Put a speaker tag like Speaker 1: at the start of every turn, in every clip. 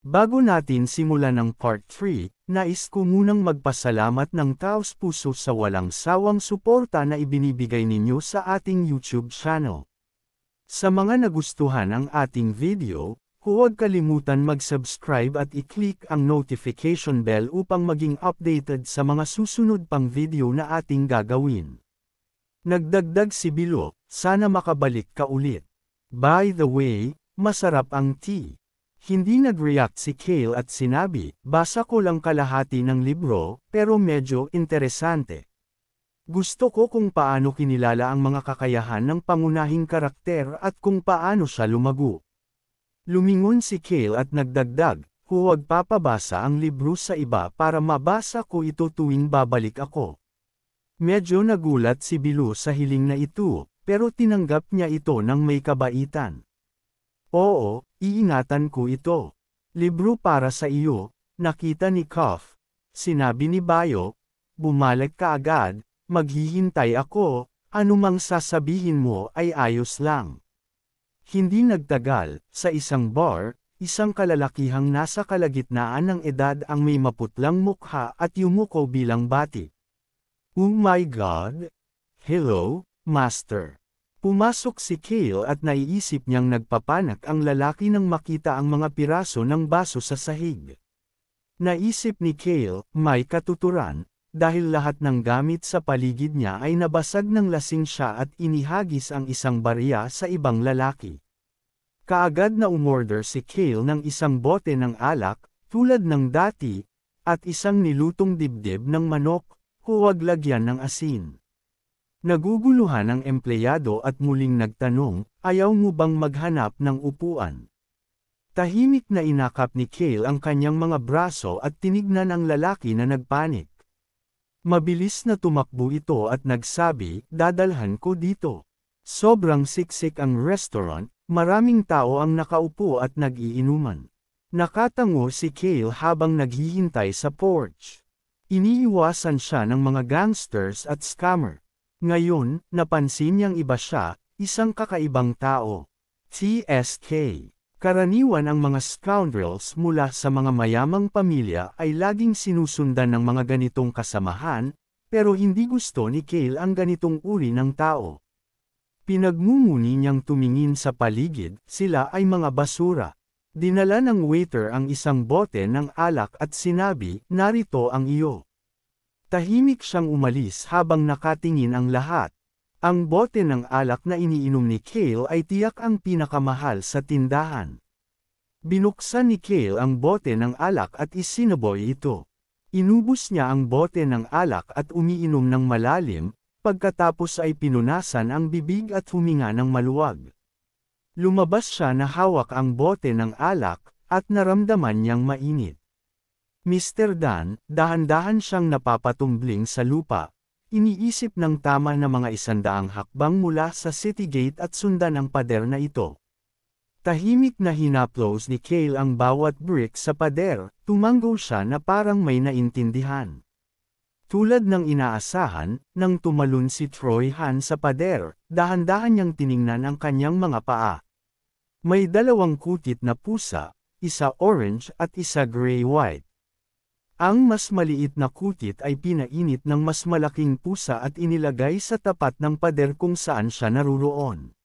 Speaker 1: Bago natin simulan ang part 3, nais ko munang magpasalamat ng taos-puso sa walang sawang suporta na ibinibigay ninyo sa ating YouTube channel. Sa mga nagustuhan ang ating video, huwag kalimutan mag-subscribe at i-click ang notification bell upang maging updated sa mga susunod pang video na ating gagawin. Nagdagdag si Bilo, sana makabalik ka ulit. By the way, masarap ang tea. Hindi nag-react si Kale at sinabi, basa ko lang kalahati ng libro, pero medyo interesante. Gusto ko kung paano kinilala ang mga kakayahan ng pangunahing karakter at kung paano siya lumago. Lumingon si Kale at nagdagdag, huwag papabasa ang libro sa iba para mabasa ko ito tuwing babalik ako. Medyo nagulat si Bilo sa hiling na ito, pero tinanggap niya ito ng may kabaitan. Oo, iingatan ko ito. Libro para sa iyo, nakita ni Cuff. Sinabi ni Bayo, bumalik ka agad, maghihintay ako, anumang sasabihin mo ay ayos lang. Hindi nagtagal, sa isang bar, isang kalalakihang nasa kalagitnaan ng edad ang may maputlang mukha at yumuko bilang bati. Oh my God! Hello, Master! Pumasok si Kale at naiisip niyang nagpapanak ang lalaki nang makita ang mga piraso ng baso sa sahig. Naisip ni Kale, may katuturan, dahil lahat ng gamit sa paligid niya ay nabasag ng lasing siya at inihagis ang isang barya sa ibang lalaki. Kaagad na umorder si Kale ng isang bote ng alak, tulad ng dati, at isang nilutong dibdib ng manok, huwag lagyan ng asin. Naguguluhan ang empleyado at muling nagtanong, ayaw mo bang maghanap ng upuan? Tahimik na inakap ni Kale ang kanyang mga braso at tinignan ang lalaki na nagpanik. Mabilis na tumakbo ito at nagsabi, dadalhan ko dito. Sobrang siksik ang restaurant, maraming tao ang nakaupo at nag-iinuman. Nakatango si Kale habang naghihintay sa porch. Iniiwasan siya ng mga gangsters at scammer. Ngayon, napansin niyang iba siya, isang kakaibang tao. TSK. Karaniwan ang mga scoundrels mula sa mga mayamang pamilya ay laging sinusundan ng mga ganitong kasamahan, pero hindi gusto ni Kale ang ganitong uri ng tao. Pinagmumuni niyang tumingin sa paligid, sila ay mga basura. Dinala ng waiter ang isang bote ng alak at sinabi, narito ang iyo. Tahimik siyang umalis habang nakatingin ang lahat. Ang bote ng alak na iniinom ni Kale ay tiyak ang pinakamahal sa tindahan. Binuksan ni Kale ang bote ng alak at isinaboy ito. Inubos niya ang bote ng alak at umiinom ng malalim, pagkatapos ay pinunasan ang bibig at huminga ng maluwag. Lumabas siya na hawak ang bote ng alak, at naramdaman niyang mainit. Mr. Dan, dahan-dahan siyang napapatumbling sa lupa. Iniisip ng tama na mga 100 hakbang mula sa city gate at sundan ang pader na ito. Tahimik na hinaplos ni Kale ang bawat brick sa pader, tumango siya na parang may naintindihan. Tulad ng inaasahan, nang tumalon si Troy Han sa pader, dahan-dahan niyang tiningnan ang kanyang mga paa. May 2 kutit na pusa, isa orange at isa gray-white. Ang mas maliit na kutit ay pinainit ng mas malaking pusa at inilagay sa tapat ng pader kung saan siya naruroon.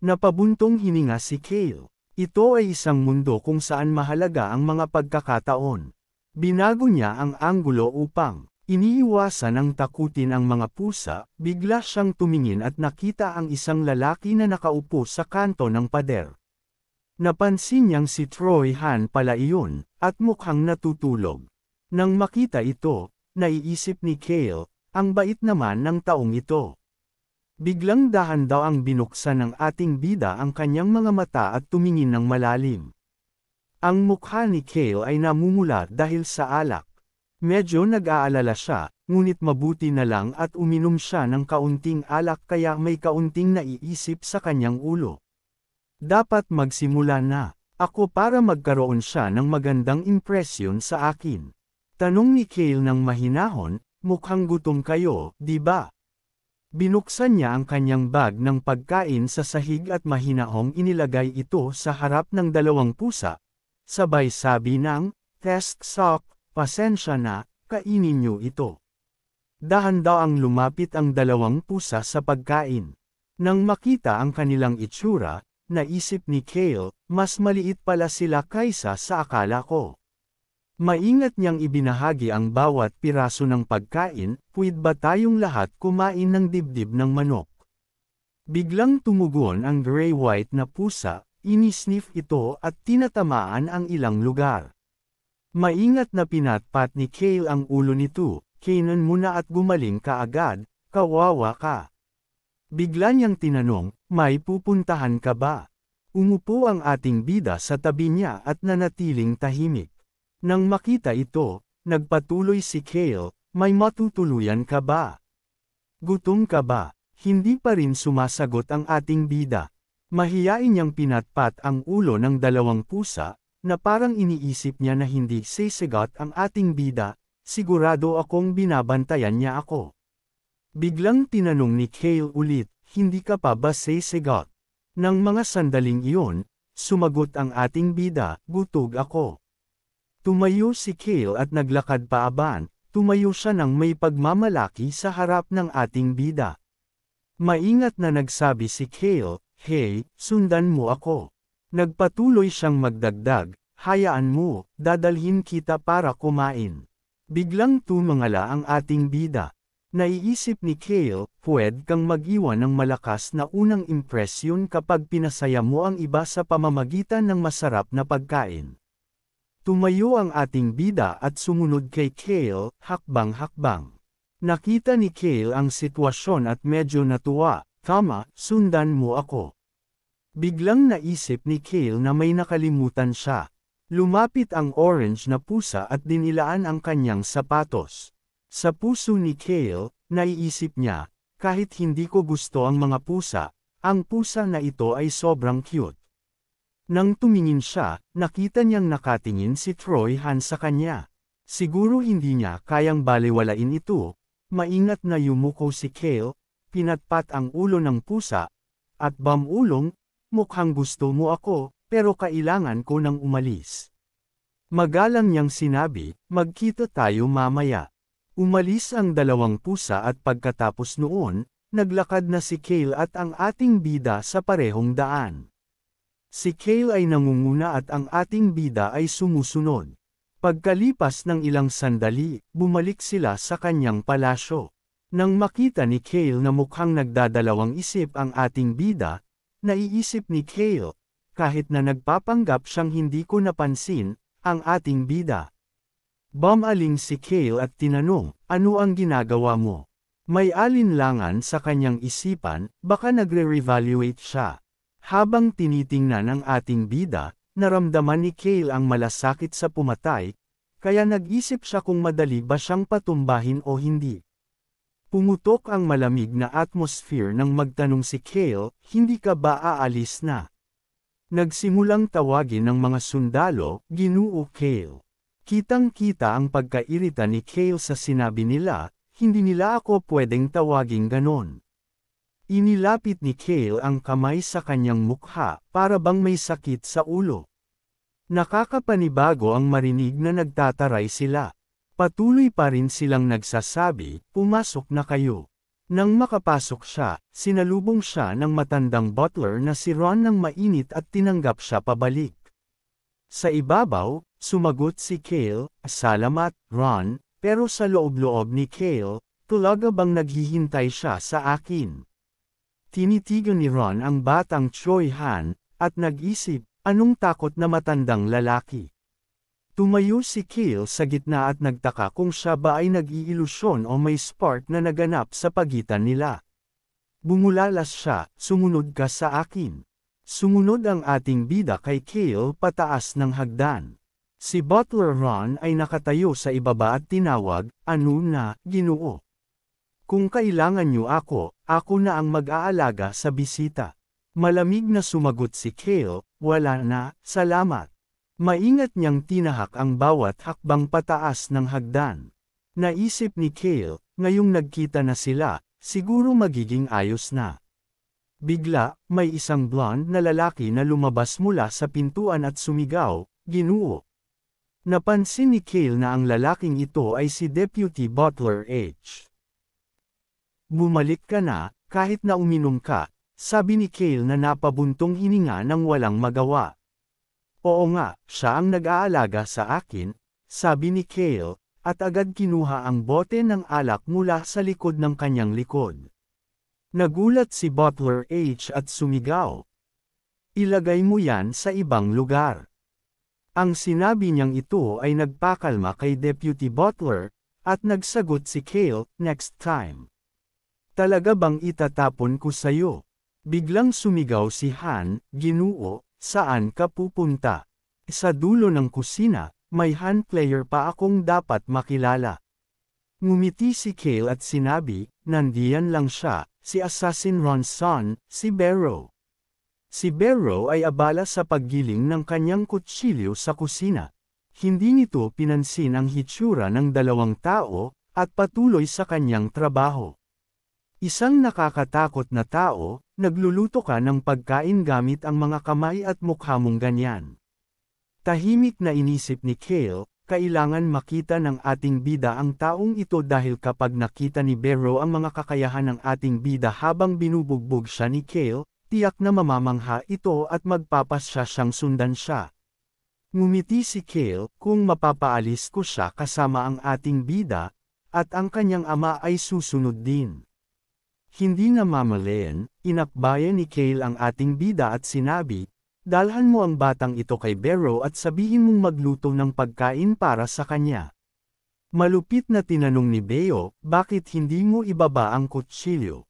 Speaker 1: Napabuntong hininga si Kale. Ito ay isang mundo kung saan mahalaga ang mga pagkakataon. Binago niya ang anggulo upang iniiwasan ang takutin ang mga pusa, bigla siyang tumingin at nakita ang isang lalaki na nakaupo sa kanto ng pader. Napansin niyang si Troy Han pala iyon, at mukhang natutulog. Nang makita ito, naiisip ni Kale, ang bait naman ng taong ito. Biglang dahan daw ang binuksan ng ating bida ang kanyang mga mata at tumingin ng malalim. Ang mukha ni Kale ay namumula dahil sa alak. Medyo nag-aalala siya, ngunit mabuti na lang at uminom siya ng kaunting alak kaya may kaunting naiisip sa kanyang ulo. Dapat magsimula na, ako para magkaroon siya ng magandang impresyon sa akin. Tanong ni Kale ng mahinahon, mukhang gutom kayo, di ba? Binuksan niya ang kanyang bag ng pagkain sa sahig at mahinahong inilagay ito sa harap ng 2 pusa. sabay sabi ng, "Test sock, pasensya na, kainin niyo ito." Dahan-daang lumapit ang dalawang pusa sa pagkain. Nang makita ang kanilang itsura, naisip ni Kale, mas maliit pala sila kaysa sa akala ko. Maingat niyang ibinahagi ang bawat piraso ng pagkain, "Pwede ba tayong lahat kumain ng dibdib ng manok?" Biglang tumugon ang gray-white na pusa, inisniff ito at tinatamaan ang ilang lugar. Maingat na pinatpat ni Kale ang ulo nito, "Kainan mo na at gumaling ka agad, kawawa ka." Bigla niyang tinanong, "May pupuntahan ka ba?" Umupo ang ating bida sa tabi niya at nanatiling tahimik. Nang makita ito, nagpatuloy si Kale, "May matutuluyan ka ba? Gutom ka ba?" Hindi pa rin sumasagot ang ating bida. Mahiyain niyang pinatpat ang ulo ng dalawang pusa, na parang iniisip niya na hindi sisigat ang ating bida, sigurado akong binabantayan niya ako. Biglang tinanong ni Kale ulit, "Hindi ka pa ba sisigat?" Nang mga sandaling iyon, sumagot ang ating bida, "Gutog ako." Tumayo si Kale at naglakad paaban, tumayo siya ng may pagmamalaki sa harap ng ating bida. Maingat na nagsabi si Kale, "Hey, sundan mo ako." Nagpatuloy siyang magdagdag, "Hayaan mo, dadalhin kita para kumain." Biglang tumangala ang ating bida. Naiisip ni Kale, "Pwede kang mag-iwan ng malakas na unang impresyon kapag pinasaya mo ang iba sa pamamagitan ng masarap na pagkain." Tumayo ang ating bida at sumunod kay Kale, hakbang-hakbang. Nakita ni Kale ang sitwasyon at medyo natuwa, "Tama, sundan mo ako." Biglang naisip ni Kale na may nakalimutan siya. Lumapit ang orange na pusa at dinilaan ang kanyang sapatos. Sa puso ni Kale, naiisip niya, "Kahit hindi ko gusto ang mga pusa, ang pusa na ito ay sobrang cute." Nang tumingin siya, nakita niyang nakatingin si Troy Han sa kanya. Siguro hindi niya kayang balewalain ito. Maingat na yumuko si Kale, pinatpat ang ulo ng pusa, at bamulong, "Mukhang gusto mo ako, pero kailangan ko nang umalis." Magalang niyang sinabi, "Magkita tayo mamaya." Umalis ang dalawang pusa at pagkatapos noon, naglakad na si Kale at ang ating bida sa parehong daan. Si Kale ay nangunguna at ang ating bida ay sumusunod. Pagkalipas ng ilang sandali, bumalik sila sa kanyang palasyo. Nang makita ni Kale na mukhang nagdadalawang isip ang ating bida, naiisip ni Kale, kahit na nagpapanggap siyang hindi ko napansin, ang ating bida. Bumaling si Kale at tinanong, "Ano ang ginagawa mo?" May alinlangan sa kanyang isipan, baka nagre-revaluate siya. Habang tinitingnan ang ating bida, naramdaman ni Kale ang malasakit sa pumatay, kaya nag-isip siya kung madali ba siyang patumbahin o hindi. Pumutok ang malamig na atmosphere nang magtanong si Kale, "Hindi ka ba aalis na?" Nagsimulang tawagin ng mga sundalo, "Ginoo Kale." Kitang-kita ang pagkairita ni Kale sa sinabi nila, "Hindi nila ako pwedeng tawaging ganon." Inilapit ni Kale ang kamay sa kanyang mukha, para bang may sakit sa ulo. Nakakapanibago ang marinig na nagtataray sila. Patuloy pa rin silang nagsasabi, "Pumasok na kayo." Nang makapasok siya, sinalubong siya ng matandang butler na si Ron ng mainit at tinanggap siya pabalik. Sa ibabaw, sumagot si Kale, "Salamat, Ron," pero sa loob-loob ni Kale, talaga bang naghihintay siya sa akin? Tinitigan ni Ron ang batang Troy Han, at nag-isip, anong takot na matandang lalaki? Tumayo si Kale sa gitna at nagtaka kung siya ba ay nag-iilusyon o may spark na naganap sa pagitan nila. Bumulalas siya, "Sumunod ka sa akin." Sumunod ang ating bida kay Kale pataas ng hagdan. Si Butler Ron ay nakatayo sa ibaba at tinawag, "Ano na, Ginoo? Kung kailangan niyo ako na ang mag-aalaga sa bisita." Malamig na sumagot si Kale, "Wala na, salamat." Maingat niyang tinahak ang bawat hakbang pataas ng hagdan. Naisip ni Kale, ngayong nagkita na sila, siguro magiging ayos na. Bigla, may isang blonde na lalaki na lumabas mula sa pintuan at sumigaw, Ginoo. Napansin ni Kale na ang lalaking ito ay si Deputy Butler H. Bumalik ka na, kahit na uminom ka, sabi ni Kale na napabuntong hininga ng walang magawa. Oo nga, siya ang nag-aalaga sa akin, sabi ni Kale, at agad kinuha ang bote ng alak mula sa likod ng kanyang likod. Nagulat si Butler H at sumigaw. Ilagay mo yan sa ibang lugar. Ang sinabi niyang ito ay nagpakalma kay Deputy Butler, at nagsagot si Kale, next time. Talaga bang itatapon ko sa'yo? Biglang sumigaw si Han, Ginoo, saan ka pupunta? Sa dulo ng kusina, may Han player pa akong dapat makilala. Ngumiti si Kale at sinabi, nandiyan lang siya, si Assassin Ron's son, si Barrow. Si Barrow ay abala sa paggiling ng kanyang kutsilyo sa kusina. Hindi nito pinansin ang hitsura ng dalawang tao, at patuloy sa kanyang trabaho. Isang nakakatakot na tao, nagluluto ka ng pagkain gamit ang mga kamay at mukha mong ganyan. Tahimik na inisip ni Kale, kailangan makita ng ating bida ang taong ito dahil kapag nakita ni Barrow ang mga kakayahan ng ating bida habang binubugbog siya ni Kale, tiyak na mamamangha ito at magpapasya siyang sundan siya. Ngumiti si Kale, kung mapapaalis ko siya kasama ang ating bida, at ang kanyang ama ay susunod din. Hindi na mamalayan, inakbayan ni Kale ang ating bida at sinabi, dalhan mo ang batang ito kay Barrow at sabihin mong magluto ng pagkain para sa kanya. Malupit na tinanong ni Beo, bakit hindi mo ibaba ang kutsilyo?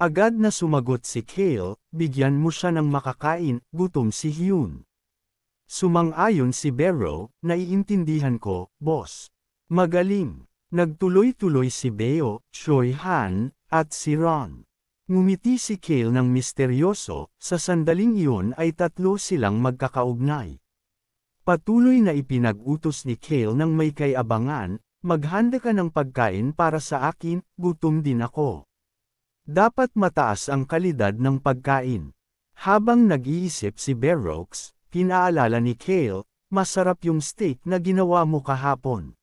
Speaker 1: Agad na sumagot si Kale, bigyan mo siya ng makakain, gutom si Hyun. Sumang-ayon si Barrow, naiintindihan ko, boss. Magaling. Nagtuloy-tuloy si Beo, Choi Han, at si Ron. Ngumiti si Kale ng misteryoso, sa sandaling iyon ay tatlo silang magkakaugnay. Patuloy na ipinag-utos ni Kale ng may kay-abangan, maghanda ka ng pagkain para sa akin, gutom din ako. Dapat mataas ang kalidad ng pagkain. Habang nag-iisip si Barrocks, pinaalala ni Kale, masarap yung steak na ginawa mo kahapon.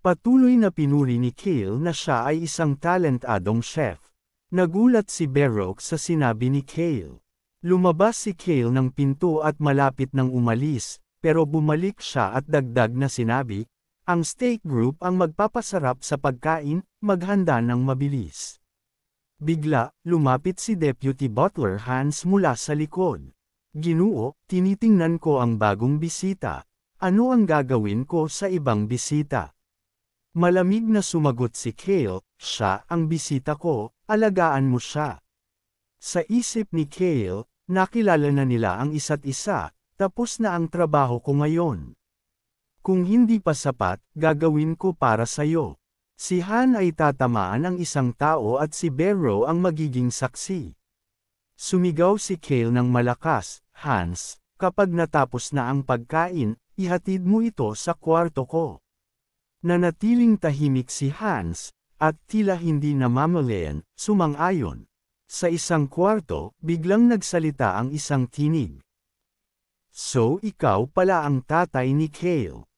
Speaker 1: Patuloy na pinuri ni Kale na siya ay isang talentadong chef. Nagulat si Barrocks sa sinabi ni Kale. Lumabas si Kale ng pinto at malapit nang umalis, pero bumalik siya at dagdag na sinabi, ang steak group ang magpapasarap sa pagkain, maghanda ng mabilis. Bigla, lumapit si Deputy Butler Hans mula sa likod. Ginoo, tinitingnan ko ang bagong bisita. Ano ang gagawin ko sa ibang bisita? Malamig na sumagot si Kale, siya ang bisita ko, alagaan mo siya. Sa isip ni Kale, nakilala na nila ang isa't isa, tapos na ang trabaho ko ngayon. Kung hindi pa sapat, gagawin ko para sayo. Si Han ay tatamaan ang isang tao at si Barrow ang magiging saksi. Sumigaw si Kale ng malakas, Hans, kapag natapos na ang pagkain, ihatid mo ito sa kwarto ko. Nanatiling tahimik si Hans, at tila hindi namamalayan, sumang-ayon. Sa isang kwarto, biglang nagsalita ang isang tinig. So ikaw pala ang tatay ni Kale.